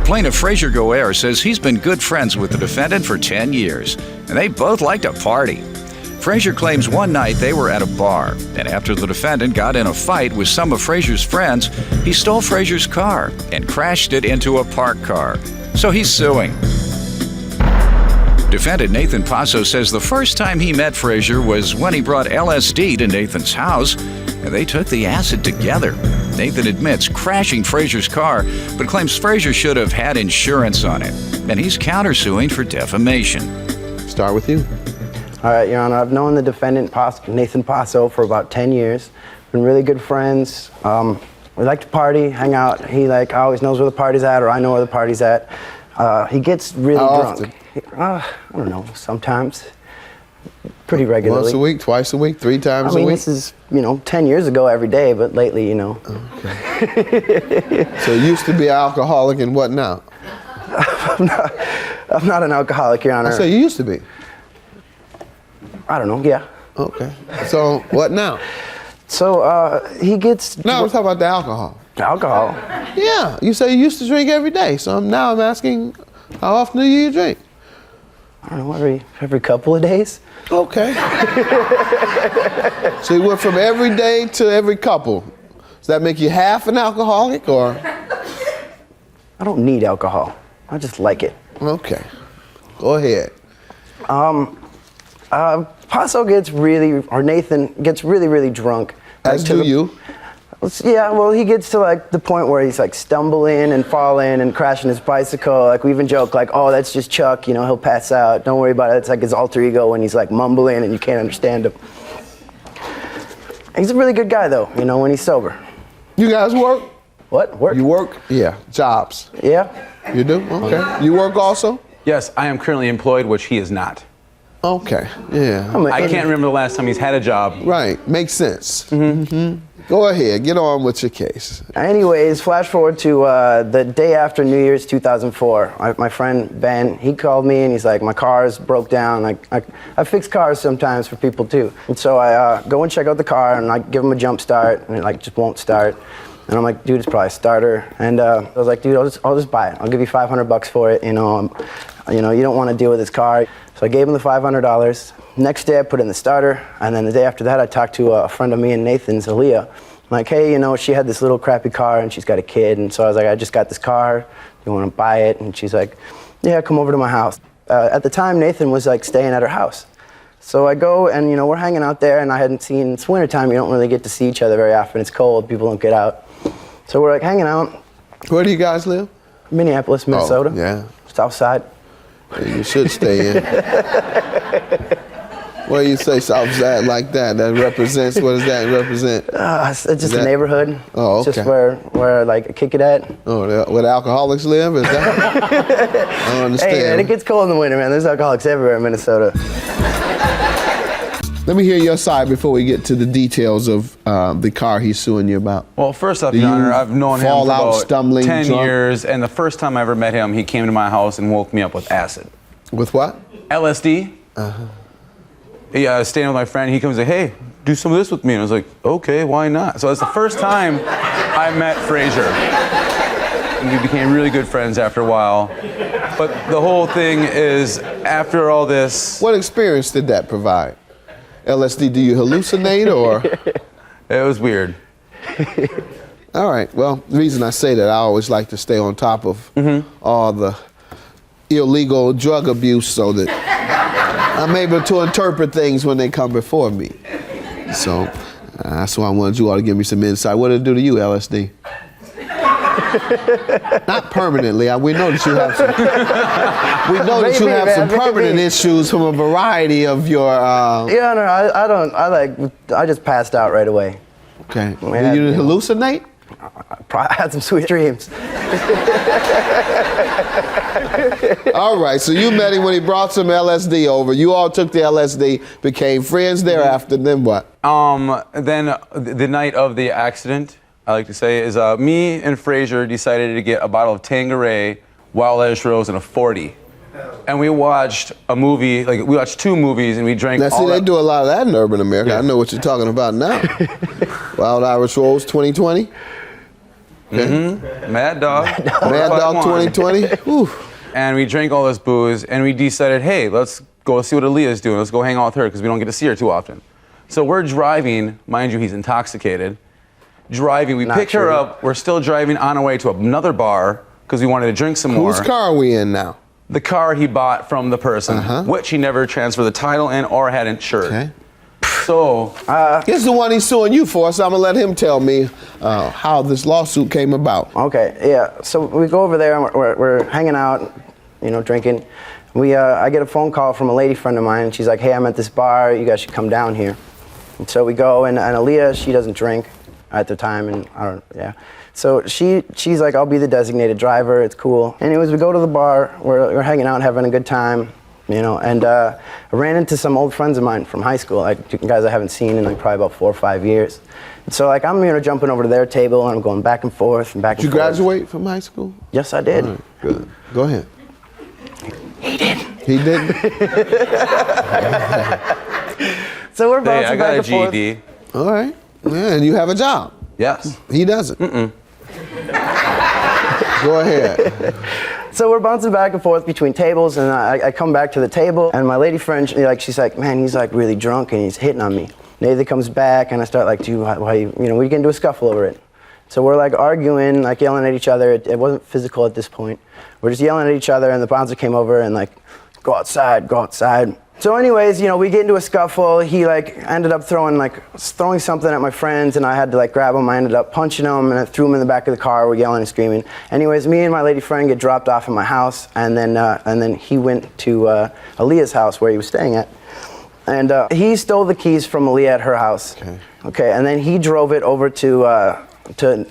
Plaintiff Frazier Goer says he's been good friends with the defendant for 10 years, and they both like to party. Frazier claims one night they were at a bar, and after the defendant got in a fight with some of Frazier's friends, he stole Frazier's car and crashed it into a parked car. So he's suing. Defendant Nathan Passo says the first time he met Frazier was when he brought LSD to Nathan's house, and they took the acid together. Nathan admits crashing Frazier's car, but claims Frazier should have had insurance on it, and he's countersuing for defamation. Start with you. All right, Your Honor, I've known the defendant, Nathan Passo, for about 10 years. Been really good friends. We like to party, hang out. He always knows where the party's at, or I know where the party's at. He gets really drunk. Often? I don't know, sometimes. Pretty regularly. Once a week, twice a week, 3 times a week? This is, 10 years ago every day, but lately, Okay. So you used to be an alcoholic, and what now? I'm not an alcoholic, Your Honor. So you used to be? I don't know, yeah. Okay. So what now? So he gets... No, we're talking about the alcohol. Alcohol? Yeah, you say you used to drink every day, so now I'm asking, how often do you drink? I don't know, every couple of days. Okay. So you went from every day to every couple. Does that make you half an alcoholic, or? I don't need alcohol. I just like it. Okay. Go ahead. Nathan gets really, really drunk. As do you. Yeah, well, he gets to the point where he's stumbling and falling and crashing his bicycle. We even joke oh, that's just Chuck, he'll pass out. Don't worry about it. It's his alter ego when he's mumbling and you can't understand him. He's a really good guy though, when he's sober. You guys work? What? Work? You work? Yeah. Jobs. Yeah. You do? Okay. You work also? Yes, I am currently employed, which he is not. Okay. Yeah. I can't remember the last time he's had a job. Right. Makes sense. Mm-hmm. Go ahead. Get on with your case. Anyways, flash forward to the day after New Year's 2004. My friend Ben, he called me and he's like, my car's broke down. I fix cars sometimes for people too. And so I go and check out the car and I give him a jump start and it just won't start. And I'm like, dude, it's probably a starter. And I was like, dude, I'll just buy it. I'll give you $500 for it. You don't want to deal with this car. So I gave him the $500. Next day I put in the starter, and then the day after that I talked to a friend of me and Nathan's, Aaliyah. I'm like, hey, she had this little crappy car and she's got a kid, and so I was like, I just got this car, do you want to buy it? And she's like, yeah, come over to my house. At the time, Nathan was staying at her house. So I go and we're hanging out there, and I hadn't seen, it's wintertime, you don't really get to see each other very often, it's cold, people don't get out. So we're hanging out. Where do you guys live? Minneapolis, Minnesota. Oh, yeah. South side. Yeah, you should stay in. Why do you say South Side like that? That represents, what does that represent? It's just a neighborhood. Oh, okay. It's just where I kick it at. Oh, where the alcoholics live? Is that? I don't understand. Hey, man, it gets cold in the winter, man. There's alcoholics everywhere in Minnesota. Let me hear your side before we get to the details of the car he's suing you about. Well, first off, Your Honor, I've known him for about stumbling, 10 drunk? years, and the first time I ever met him, he came to my house and woke me up with acid. With what? LSD. Uh-huh. Yeah, I was staying with my friend. He comes and hey, do some of this with me. And I was like, okay, why not? So that's the first time I met Frazier. And we became really good friends after a while. But the whole thing is, after all this... What experience did that provide? LSD, do you hallucinate or? It was weird. All right, well, the reason I say that, I always like to stay on top of all the illegal drug abuse so that I'm able to interpret things when they come before me. So that's why I wanted you all to give me some insight. What did it do to you, LSD? Not permanently. We know that you have some. We know that you have some permanent issues from a variety of your. Yeah, no, I just passed out right away. Okay. Did you hallucinate? I had some sweet dreams. All right, so you met him when he brought some LSD over. You all took the LSD, became friends thereafter, then what? Then the night of the accident, I like to say, is me and Frazier decided to get a bottle of Tanqueray, Wild Irish Rose, and a 40. And we watched a movie, we watched 2 movies, and we drank now, see, they do a lot of that in urban America. Yeah. I know what you're talking about now. Wild Irish Rose 2020? Mad Dog. Mad Dog 2020. Whew. And we drank all this booze, and we decided, hey, let's go see what Aaliyah's doing. Let's go hang out with her, because we don't get to see her too often. So we're driving, mind you, he's intoxicated. Driving, we pick her up. We're still driving on our way to another bar, because we wanted to drink some more. Whose car are we in now? The car he bought from the person, which he never transferred the title in or had insured. Okay. So, This is the one he's suing you for, so I'm gonna let him tell me how this lawsuit came about. Okay, yeah. So we go over there and we're hanging out, you know, drinking. I get a phone call from a lady friend of mine, and she's like, hey, I'm at this bar, you guys should come down here. And so we go, and Aaliyah, she doesn't drink at the time, and So she's like, I'll be the designated driver, it's cool. Anyways, we go to the bar, we're hanging out, having a good time, you know, and I ran into some old friends of mine from high school, like guys I haven't seen in like probably about 4 or 5 years. And so like I'm, you know, jumping over to their table, and I'm going back and forth and back and Did you forth. graduate from high school? Yes, I did. All right, good. Go ahead. He didn't. He didn't? So we're hey, bouncing I got back a and forth. GED. All right. Yeah, and you have a job. Yes. He doesn't. Go ahead. So we're bouncing back and forth between tables, and I come back to the table, and my lady friend, she's like, man, he's like really drunk, and he's hitting on me. Nathan comes back, and I start like, dude, why you know, we get into a scuffle over it. So we're like arguing, like yelling at each other. It wasn't physical at this point. We're just yelling at each other, and the bouncer came over and like, go outside, go outside. So anyways, you know, we get into a scuffle. He like ended up throwing something at my friends, and I had to like grab him. I ended up punching him, and I threw him in the back of the car. We're yelling and screaming. Anyways, me and my lady friend get dropped off at my house, and then he went to Aaliyah's house where he was staying at, and he stole the keys from Aaliyah at her house. Okay, and then he drove it over to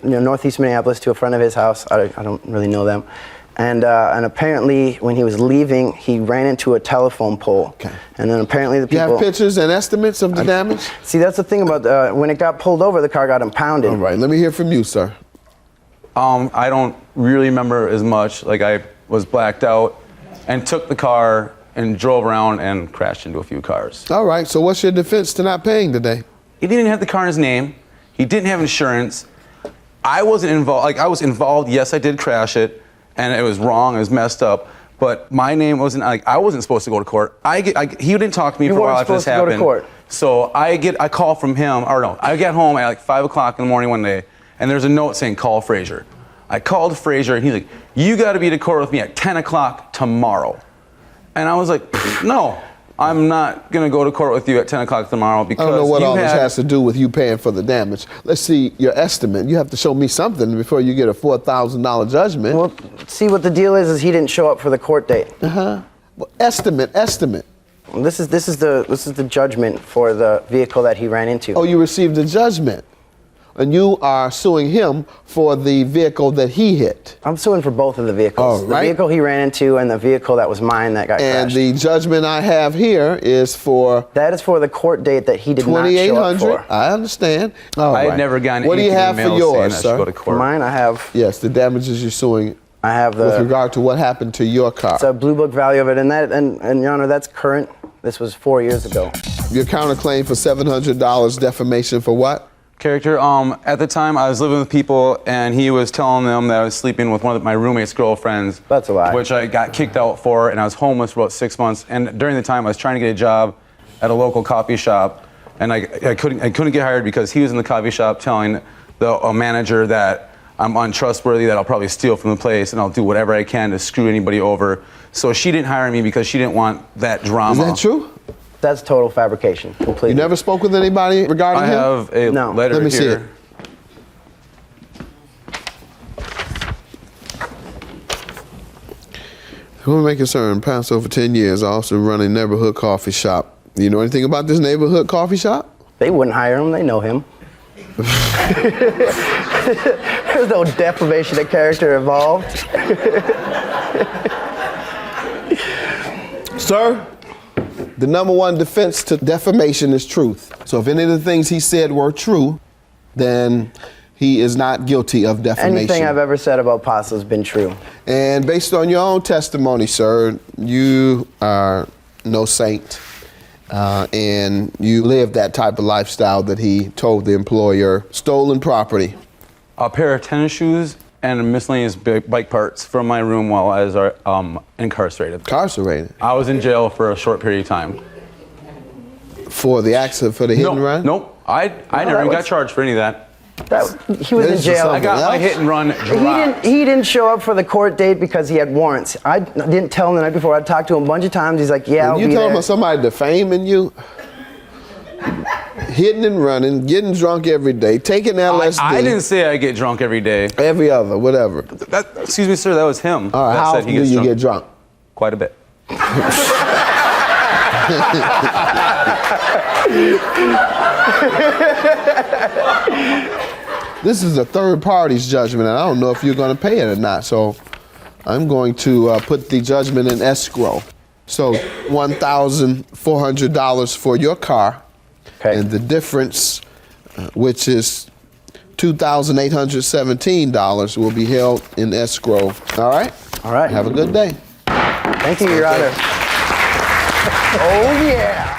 northeast Minneapolis to a friend of his house. I don't really know them. And apparently, when he was leaving, he ran into a telephone pole. Okay. And then apparently the people... You have pictures and estimates of the damage? See, that's the thing about when it got pulled over, the car got impounded. All right, let me hear from you, sir. I don't really remember as much. Like, I was blacked out and took the car and drove around and crashed into a few cars. All right, so what's your defense to not paying today? He didn't have the car in his name. He didn't have insurance. I wasn't involved. Like, I was involved. Yes, I did crash it. And it was wrong, it was messed up, but my name wasn't, like, I wasn't supposed to go to court. He didn't talk to me for a while after this happened. You weren't supposed to go to court. So I get a call from him, or no, I get home at like 5 o'clock in the morning one day, and there's a note saying, call Frazier. I called Frazier, and he's like, you gotta be to court with me at 10 o'clock tomorrow. And I was like, no, I'm not gonna go to court with you at 10 o'clock tomorrow because I don't know what all this has to do with you paying for the damage. Let's see your estimate. You have to show me something before you get a $4,000 judgment. Well, see, what the deal is he didn't show up for the court date. Well, estimate. This is the judgment for the vehicle that he ran into. Oh, you received a judgment. And you are suing him for the vehicle that he hit. I'm suing for both of the vehicles. All right. The vehicle he ran into and the vehicle that was mine that got crashed. And the judgment I have here is for... That is for the court date that he did not show up for. I understand. I had never gotten what do you have for yours, sir? Go to court. For mine, I have... Yes, the damages you're suing I have the... with regard to what happened to your car. It's a blue book value of it, and Your Honor, that's current. This was 4 years ago. Your counterclaim for $700 defamation for what? Character, at the time I was living with people and he was telling them that I was sleeping with one of my roommate's girlfriends. That's a lie. Which I got kicked out for, and I was homeless for about 6 months. And during the time I was trying to get a job at a local coffee shop, and I couldn't get hired because he was in the coffee shop telling a manager that I'm untrustworthy, that I'll probably steal from the place, and I'll do whatever I can to screw anybody over. So she didn't hire me because she didn't want that drama. Is that true? That's total fabrication, completely. You never spoke with anybody regarding him? I have a letter Let me see here. Who may concern past over 10 years, I also run a neighborhood coffee shop. Do you know anything about this neighborhood coffee shop? They wouldn't hire him, they know him. There's no defamation of character involved. Sir, the number one defense to defamation is truth. So if any of the things he said were true, then he is not guilty of defamation. Anything I've ever said about Pasa has been true. And based on your own testimony, sir, you are no saint. And you live that type of lifestyle that he told the employer. Stolen property. A pair of tennis shoes and miscellaneous bike parts from my room while I was incarcerated. Incarcerated? I was in jail for a short period of time. For the accident, for the hit and run? Nope. I never even got charged for any of that. He was in jail. I got my hit and run dropped. He didn't show up for the court date because he had warrants. I didn't tell him the night before. I talked to him a bunch of times. He's like, yeah, I'll be there. You told him somebody defaming you, hitting and running, getting drunk every day, taking LSD. I didn't say I get drunk every day. Every other, whatever. Excuse me, sir, that was him. All right, how often do you get drunk? Quite a bit. This is a third party's judgment, and I don't know if you're going to pay it or not. So I'm going to put the judgment in escrow. So $1,400 for your car, and the difference, which is $2,817, will be held in escrow. All right? All right. Have a good day. Thank you, Your Honor. Oh, yeah.